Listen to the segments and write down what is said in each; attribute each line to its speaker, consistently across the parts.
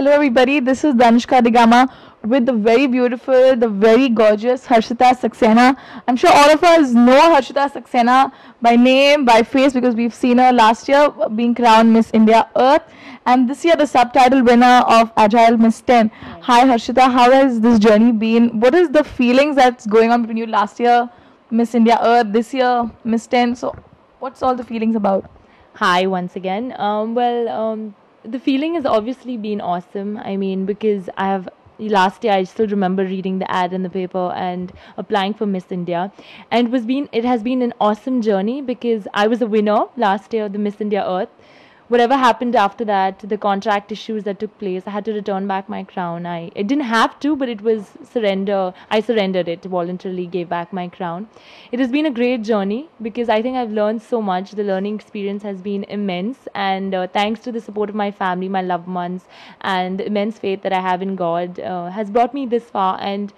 Speaker 1: Hello everybody, this is Danushka Digama with the very beautiful, the very gorgeous Harshita Saxena. I'm sure all of us know Harshita Saxena by name, by face, because we've seen her last year being crowned Miss India Earth, and this year the subtitle winner of Agile Miss 10. Hi Harshita, how has this journey been? What is the feelings that's going on between you last year Miss India Earth, this year Miss 10? So what's all the feelings about?
Speaker 2: Hi, once again. The feeling has obviously been awesome. I mean, because last year I still remember reading the ad in the paper and applying for Miss India, and it has been an awesome journey because I was a winner last year of the Miss India Earth. Whatever happened after that, the contract issues that took place, I had to return back my crown. I didn't have to, but it was surrender. I surrendered it voluntarily, gave back my crown. It has been a great journey because I think I've learned so much. The learning experience has been immense, and thanks to the support of my family, my loved ones, and the immense faith that I have in God, has brought me this far. And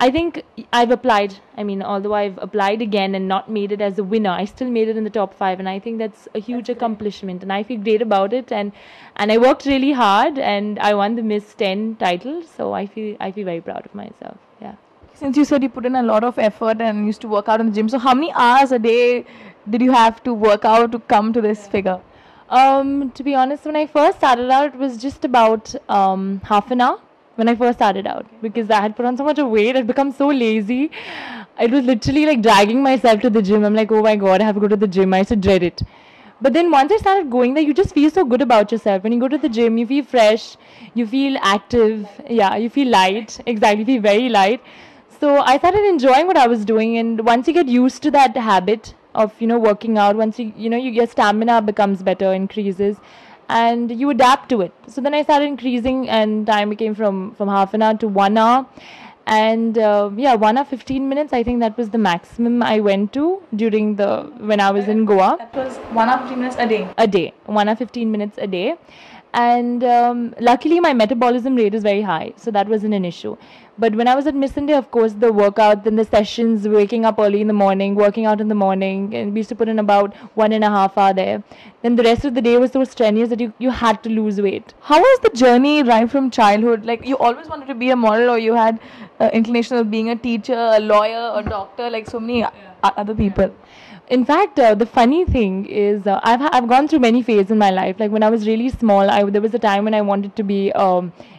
Speaker 2: I think I've applied. I mean, although I've applied again and not made it as a winner, I still made it in the top 5, and I think that's a huge accomplishment, and I feel great about it. And I worked really hard, and I won the Miss 10 title, so I feel very proud of myself. Yeah.
Speaker 1: Since you said you put in a lot of effort and used to work out in the gym, so how many hours a day did you have to work out to come to this figure?
Speaker 2: To be honest, when I first started out, it was just about half an hour. When I first started out, because I had put on so much of weight, I'd become so lazy. It was literally like dragging myself to the gym. I'm like, oh my god, I have to go to the gym. I used to dread it. But then once I started going there, you just feel so good about yourself. When you go to the gym, you feel fresh, you feel active, yeah, you feel light, exactly, you feel very light. So I started enjoying what I was doing, and once you get used to that habit of, working out, once your stamina becomes better, increases, and you adapt to it. So then I started increasing, and time became from half an hour to 1 hour, and 1 hour 15 minutes. I think that was the maximum I went to when I was in Goa.
Speaker 1: That was 1 hour 15 minutes a day.
Speaker 2: A day, 1 hour 15 minutes a day, and luckily my metabolism rate is very high, so that wasn't an issue. But when I was at Miss India, of course, the workout, then the sessions, waking up early in the morning, working out in the morning, and we used to put in about 1.5 hours there. Then the rest of the day was so strenuous that you had to lose weight.
Speaker 1: How was the journey right from childhood? Like, you always wanted to be a model, or you had inclination of being a teacher, a lawyer, a doctor, like so many other people?
Speaker 2: In fact, the funny thing is, I've gone through many phases in my life. Like when I was really small, there was a time when I wanted to be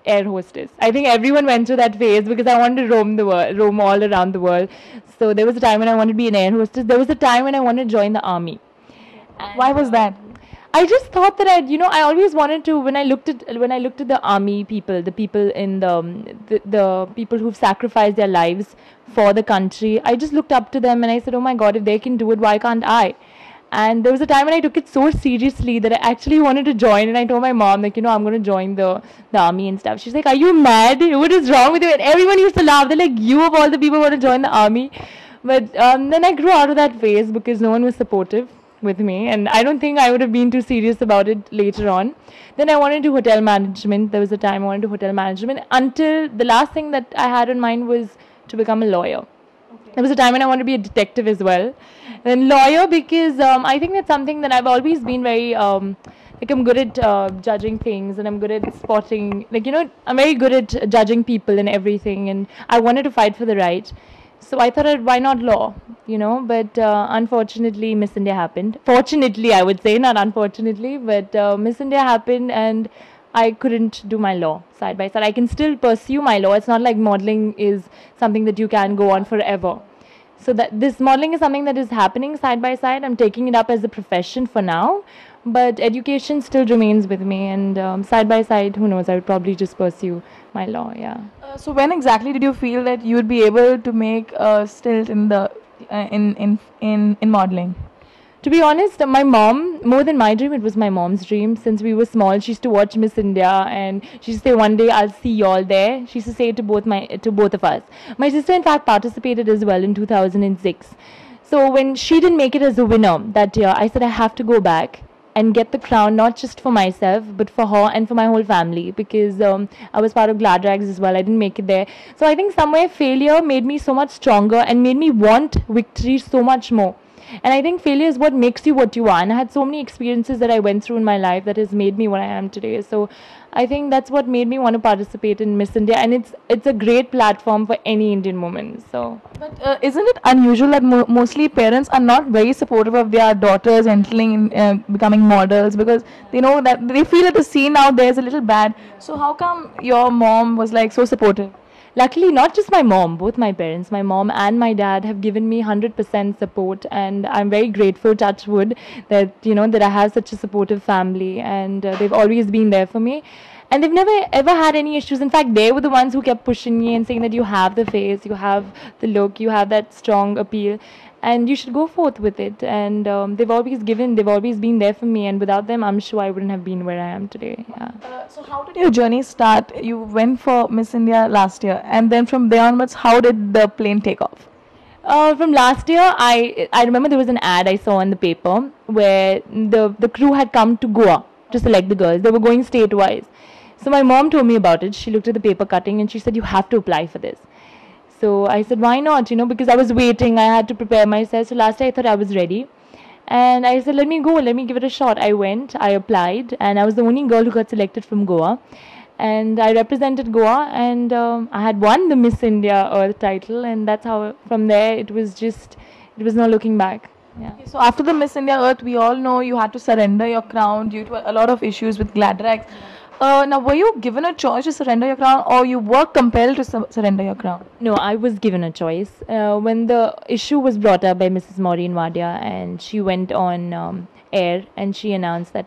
Speaker 2: air hostess. I think everyone went through that phase because I wanted to roam the world, roam all around the world. So there was a time when I wanted to be an air hostess. There was a time when I wanted to join the army.
Speaker 1: And why was that?
Speaker 2: I just thought that I always wanted to. When I looked at the army people, the people in the people who've sacrificed their lives for the country, I just looked up to them and I said, oh my god, if they can do it, why can't I? And there was a time when I took it so seriously that I actually wanted to join, and I told my mom, like, I'm going to join the army and stuff. She's like, are you mad? What is wrong with you? And everyone used to laugh. They're like, you of all the people want to join the army? But then I grew out of that phase because no one was supportive with me, and I don't think I would have been too serious about it later on. Then I wanted to do hotel management. There was a time I wanted to do hotel management until the last thing that I had in mind was to become a lawyer. Okay. There was a time when I wanted to be a detective as well. Then lawyer because I think that's something that I've always been very like I'm good at judging things, and I'm good at spotting, I'm very good at judging people and everything, and I wanted to fight for the right. So I thought, why not law, but unfortunately Miss India happened. Fortunately, I would say, not unfortunately, but Miss India happened and I couldn't do my law side by side. I can still pursue my law. It's not like modeling is something that you can go on forever. So that this modeling is something that is happening side by side. I'm taking it up as a profession for now, but education still remains with me, and side by side, who knows, I would probably just pursue my law, yeah.
Speaker 1: So when exactly did you feel that you would be able to make a stint in the in modeling?
Speaker 2: To be honest, my mom, more than my dream, it was my mom's dream. Since we were small, she used to watch Miss India, and she used to say, one day I'll see y'all there. She used to say it to both of us. My sister, in fact, participated as well in 2006. So when she didn't make it as a winner that year, I said I have to go back and get the crown, not just for myself, but for her and for my whole family, because I was part of Glad Rags as well. I didn't make it there. So I think somewhere failure made me so much stronger and made me want victory so much more. And I think failure is what makes you what you are. And I had so many experiences that I went through in my life that has made me what I am today. So I think that's what made me want to participate in Miss India, and it's a great platform for any Indian woman. So,
Speaker 1: But isn't it unusual that mostly parents are not very supportive of their daughters entering in, becoming models, because they know that they feel that the scene out there is a little bad. So how come your mom was like so supportive?
Speaker 2: luckily, not just my mom, both my parents, my mom and my dad, have given me 100% support, and I'm very grateful, touch wood, that that I have such a supportive family, and they've always been there for me. And they've never ever had any issues. In fact, they were the ones who kept pushing me and saying that you have the face, you have the look, you have that strong appeal, and you should go forth with it. And they've always been there for me. And without them, I'm sure I wouldn't have been where I am today. Yeah.
Speaker 1: So how did your journey start? You went for Miss India last year, and then from there onwards, how did the plane take off?
Speaker 2: From last year, I remember there was an ad I saw in the paper where the crew had come to Goa to select the girls. They were going state-wise. So my mom told me about it. She looked at the paper cutting and she said, you have to apply for this. So I said, why not? Because I was waiting. I had to prepare myself. So last year I thought I was ready. And I said, let me go. Let me give it a shot. I went. I applied. And I was the only girl who got selected from Goa. And I represented Goa. And I had won the Miss India Earth title. And that's how, from there, it was no looking back. Yeah.
Speaker 1: So after the Miss India Earth, we all know you had to surrender your crown due to a lot of issues with Gladrax. Now, were you given a choice to surrender your crown, or you were compelled to surrender your crown?
Speaker 2: No, I was given a choice. When the issue was brought up by Mrs. Maureen Wadia, and she went on air and she announced that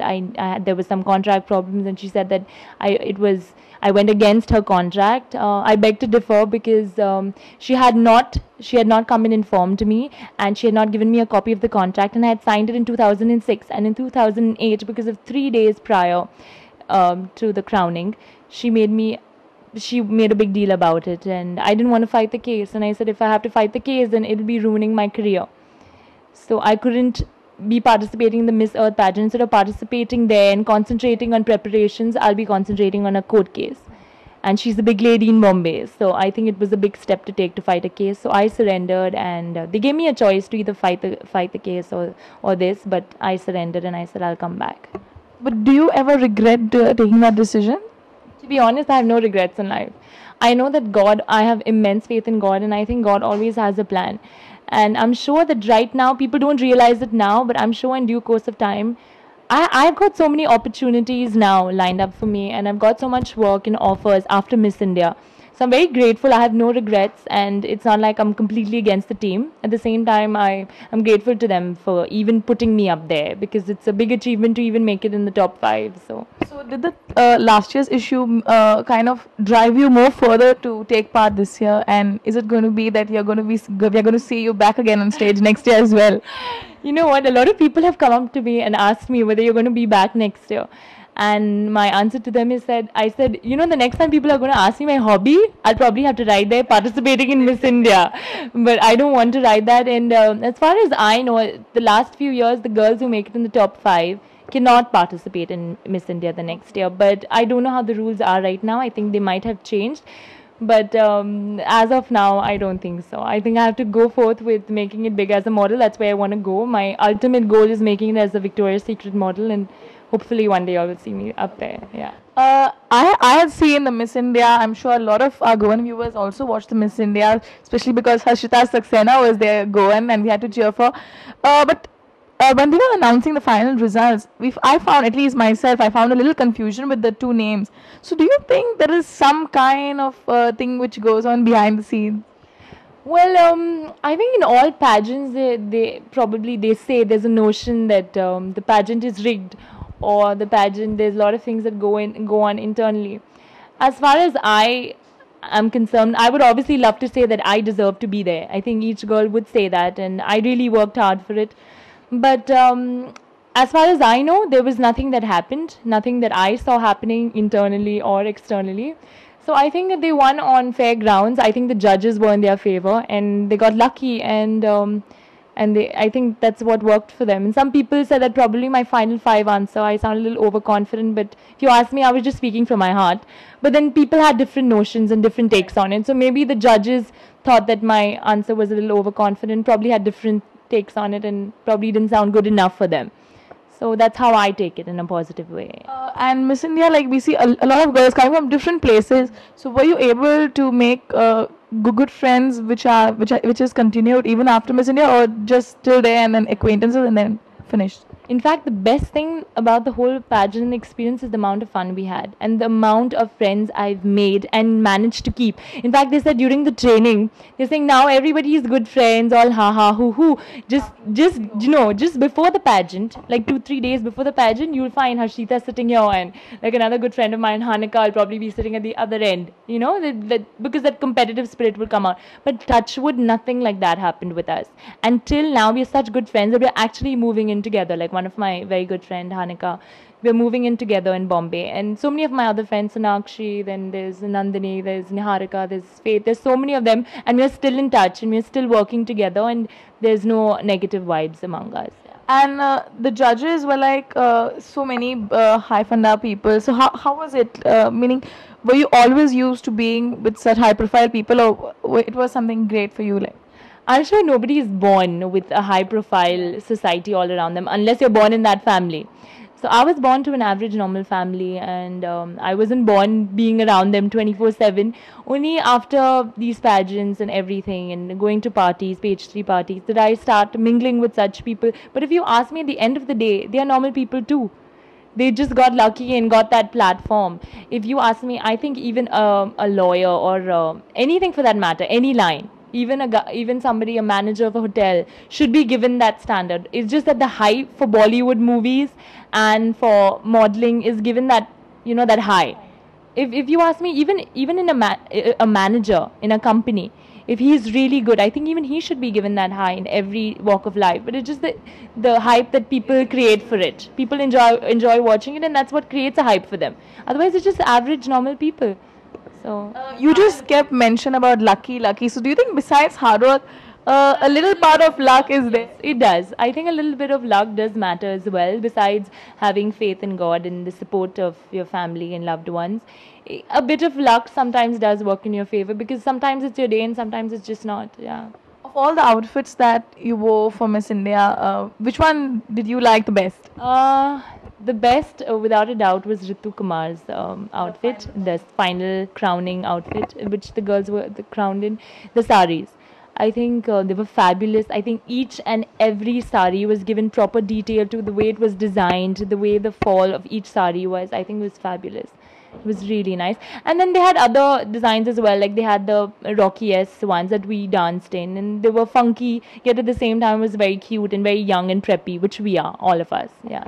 Speaker 2: there was some contract problems, and she said that I went against her contract. I beg to differ, because she had not come and informed me, and she had not given me a copy of the contract, and I had signed it in 2006, and in 2008, because of 3 days prior to the crowning, she made a big deal about it, and I didn't want to fight the case, and I said, if I have to fight the case, then it'll be ruining my career. So I couldn't be participating in the Miss Earth pageant. Instead of participating there and concentrating on preparations, I'll be concentrating on a court case. And she's a big lady in Bombay, so I think it was a big step to take to fight a case. So I surrendered, and they gave me a choice to either fight the case or this, but I surrendered, and I said I'll come back.
Speaker 1: But do you ever regret taking that decision?
Speaker 2: To be honest, I have no regrets in life. I know that I have immense faith in God, and I think God always has a plan. And I'm sure that right now, people don't realize it now, but I'm sure in due course of time, I've got so many opportunities now lined up for me, and I've got so much work and offers after Miss India. So I'm very grateful. I have no regrets, and it's not like I'm completely against the team. At the same time, I'm grateful to them for even putting me up there, because it's a big achievement to even make it in the top 5. So
Speaker 1: did the last year's issue kind of drive you more further to take part this year? And is it going to be that we're going to see you back again on stage next year as well?
Speaker 2: You know what? A lot of people have come up to me and asked me whether you're going to be back next year. And my answer to them is that I said, the next time people are going to ask me my hobby, I'll probably have to write there participating in Miss India. But I don't want to write that. And as far as I know, the last few years, the girls who make it in the top 5 cannot participate in Miss India the next year. But I don't know how the rules are right now. I think they might have changed. But as of now, I don't think so. I think I have to go forth with making it big as a model. That's where I want to go. My ultimate goal is making it as a Victoria's Secret model, and hopefully one day you all will see me up there. Yeah.
Speaker 1: I had seen the Miss India. I'm sure a lot of our Goan viewers also watched the Miss India, especially because Harshita Saxena was there Goan, and we had to cheer for. But when they were announcing the final results, I found, at least myself, I found a little confusion with the two names. So do you think there is some kind of thing which goes on behind the scenes?
Speaker 2: Well, I think in all pageants, they say there's a notion that the pageant is rigged, or the pageant, there's a lot of things that go on internally. As far as I am concerned, I would obviously love to say that I deserve to be there. I think each girl would say that, and I really worked hard for it. But as far as I know, there was nothing that happened, nothing that I saw happening internally or externally. So I think that they won on fair grounds. I think the judges were in their favor, and they got lucky, and I think that's what worked for them. And some people said that probably my final 5 answer, I sound a little overconfident, but if you ask me, I was just speaking from my heart. But then people had different notions and different takes on it. So maybe the judges thought that my answer was a little overconfident, probably had different takes on it, and probably didn't sound good enough for them. So that's how I take it in a positive way.
Speaker 1: And Miss India, like we see a lot of girls coming from different places. So were you able to make good friends, which is continued even after Miss India, or just till there and then acquaintances and then finished?
Speaker 2: In fact, the best thing about the whole pageant experience is the amount of fun we had and the amount of friends I've made and managed to keep. In fact, they said during the training, they're saying now everybody is good friends, all ha ha hoo hoo. Just before the pageant, like 2-3 days before the pageant, you'll find Harshita sitting here and like another good friend of mine, Hanika, will probably be sitting at the other end. Because that competitive spirit will come out. But touch wood, nothing like that happened with us. Until now, we are such good friends that we're actually moving in together. Like one of my very good friend Hanika, we're moving in together in Bombay, and so many of my other friends, Sonakshi, then there's Nandini, there's Niharika, there's Faith, there's so many of them, and we're still in touch and we're still working together, and there's no negative vibes among us.
Speaker 1: And the judges were like so many high funda people. So how was it? Meaning, were you always used to being with such high profile people, or it was something great for you? Like,
Speaker 2: I'm sure nobody is born with a high profile society all around them unless you're born in that family. So I was born to an average normal family, and I wasn't born being around them 24/7. Only after these pageants and everything and going to parties, page 3 parties, did I start mingling with such people. But if you ask me, at the end of the day, they are normal people too. They just got lucky and got that platform. If you ask me, I think even a lawyer or anything for that matter, any line, even somebody, a manager of a hotel, should be given that standard. It's just that the hype for Bollywood movies and for modeling is given that that high. If you ask me, even in a manager in a company, if he's really good, I think even he should be given that high in every walk of life. But it's just the hype that people create for it. People enjoy watching it, and that's what creates a hype for them. Otherwise, it's just average normal people. So
Speaker 1: you just kept mention about lucky. So do you think besides hard work, a little part of luck is there?
Speaker 2: it does. I think a little bit of luck does matter as well. Besides having faith in God and the support of your family and loved ones, a bit of luck sometimes does work in your favor, because sometimes it's your day and sometimes it's just not. Yeah.
Speaker 1: Of all the outfits that you wore for Miss India, which one did you like the best?
Speaker 2: The best, without a doubt, was Ritu Kumar's outfit, the final crowning outfit, which the girls were crowned in, the saris. I think they were fabulous. I think each and every sari was given proper detail to the way it was designed, the way the fall of each sari was. I think it was fabulous. It was really nice. And then they had other designs as well, like they had the Rocky-esque ones that we danced in, and they were funky, yet at the same time was very cute and very young and preppy, which we are, all of us. Yeah.